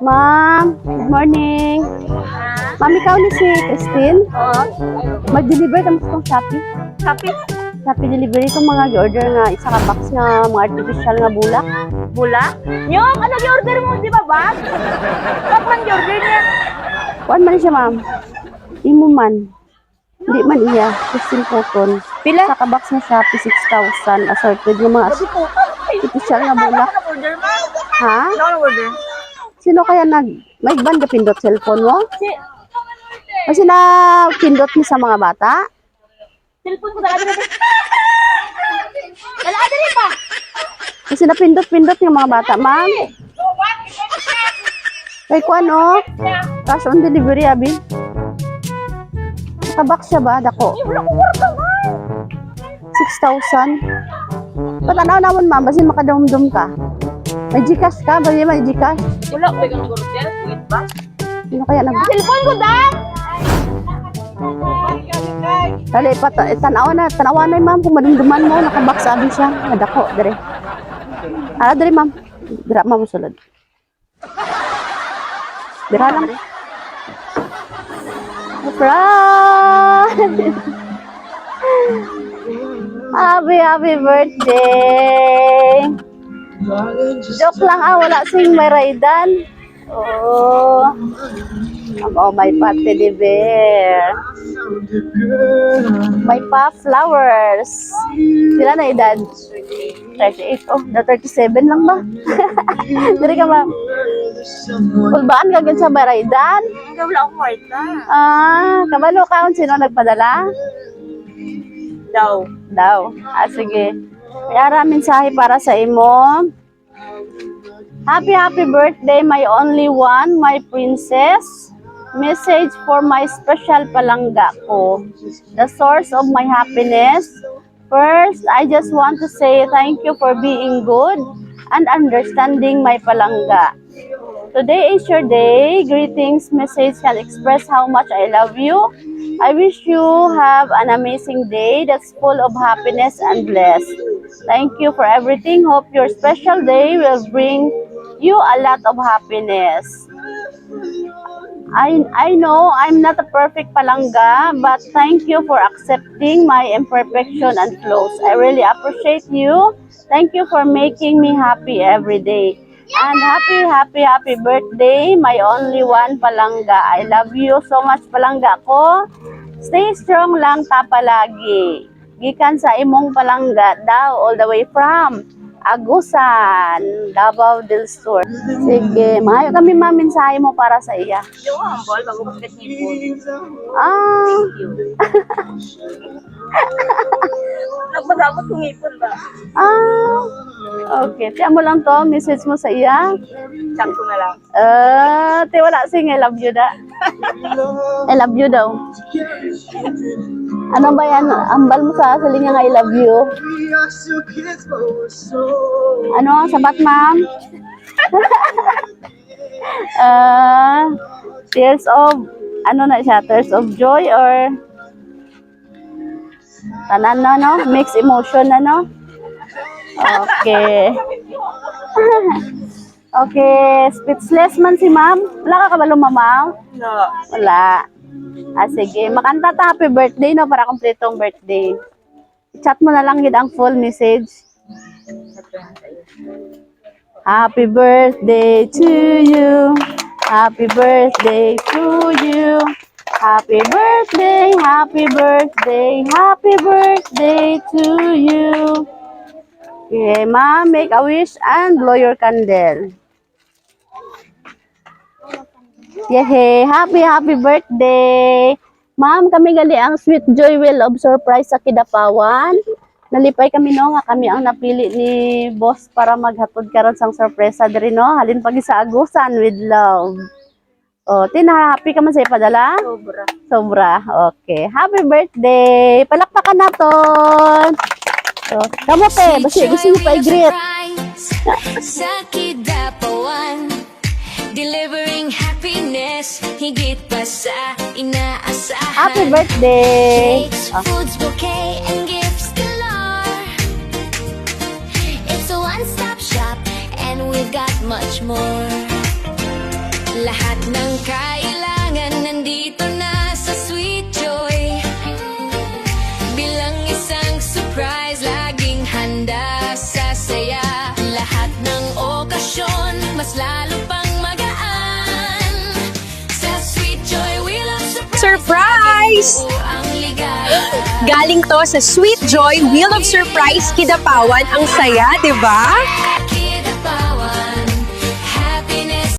Ma'am, good morning. Ma'am, ikaw ni si Christine? Oo. Mag-deliver kami sa Shopee. Happy? Shopee delivery itong mga gi-order nga isa ka box nga mga artificial nga bulak. Bulak? Nyong, ano gi-order mo? Di ba bag? Bag man gi-order niya. Kuan man siya, ma'am. Imo man. Hindi man iya. Christine Cotton. Pila? Isa ka box nga Shopee, 6,000. Assorted yung mga Sabi ko, artificial nga bulak. ano order mo? Ha? Ano order? Sino kaya may ban ka pindot cellphone mo? Si, Kasi na pindot mo sa mga bata? cellphone ko talaga na. Dala rin pa. Kasi na pindot yung mga bata, ma'am. Kay ko ano? Cash on delivery, abi. Nakabak siya ba? Dako. 6,000. Patanaw naman, ma'am. Basin makadumdum ka. May Gcash ka? Ba may Gcash? Wala ko yung order. Wait ba? Sino kaya Cellphone ko dam! Dali, tanawa na ma'am. Kung madumduman mo, nakabak sa abi siya. Nadako, dali. Dali, ma'am. Dira, ma'am, sulod. Dira lang. Surprise! Happy birthday! Joke lang wala sing may raidan. Oh, may teddy bear. May pa flowers. Sila na edad? 38. Oh, na 37 lang ba? Dili ka ma'am. Kulbaan ka sa baraidan? Wala akong kwarta. Kabalo ka kung sino nagpadala? Daw. Sige. May mensahe para sa imo. Happy birthday, my only one, my princess. Message for my special palangga ko. The source of my happiness. First, I just want to say thank you for being good and understanding my palangga. Today is your day. Greetings message can express how much I love you. I wish you have an amazing day that's full of happiness and blessed. Thank you for everything. Hope your special day will bring you a lot of happiness. I know I'm not a perfect palangga, but thank you for accepting my imperfection and flaws. I really appreciate you. Thank you for making me happy every day. And happy birthday, my only one palangga. I love you so much palangga ko. Stay strong lang ta palagi. Gikan sa imong palangga daw all the way from Agusan, Davao del Sur. Sige, maayo kami maminsahe mo para sa iya. Yung humble, bago bakit nipon. Nagmagamot kong ipon ba? Okay. Tiyan mo lang to, message mo sa iya. Chat ko na lang. Wala sing I love you da. I love you daw. Ano ba yan? Ambal mo sa salingang I love you. Ano? Sabat, ma'am? Tears of, ano na siya? Tears of joy or tanan na, no? Mixed emotion na, no? Okay. Okay. Speechless man si ma'am. Wala ka kabalo, mama? No. Wala. Sige. Makanta ta happy birthday, no? Para kompletong birthday. Chat mo na lang yun ang full message. Happy birthday to you. Happy birthday to you. Happy birthday, happy birthday, happy birthday to you. Okay, ma'am, make a wish and blow your candle. Yehey, happy birthday. Ma'am, kami gali ang Sweet Joy Wheel of Surprise sa Kidapawan. Nalipay kami no, nga kami ang napili ni boss para maghatod karon sang sorpresa diri no. Halin pagi sa Agusan with love. Oh, happy ka man sa ipadala? Sobra. Okay. Happy birthday. Palakpakan naton. So, kamote, basta gusto niyo pa i-greet. Sa Kidapawan, delivering happiness, higit pa sa inaasahan. Happy birthday. Cakes, foods, bouquet, and gifts galore. It's a one-stop shop, and we've got much more. Lahat ng kailangan nandito na sa Sweet Joy. Bilang isang surprise, laging handa sa saya. Lahat ng okasyon, mas lalo pang magaan. Sa Sweet Joy, we love surprise. Surprise! Laging buo ang ligaya. Galing to sa Sweet Joy Wheel of Surprise Kidapawan. Ang saya, di ba?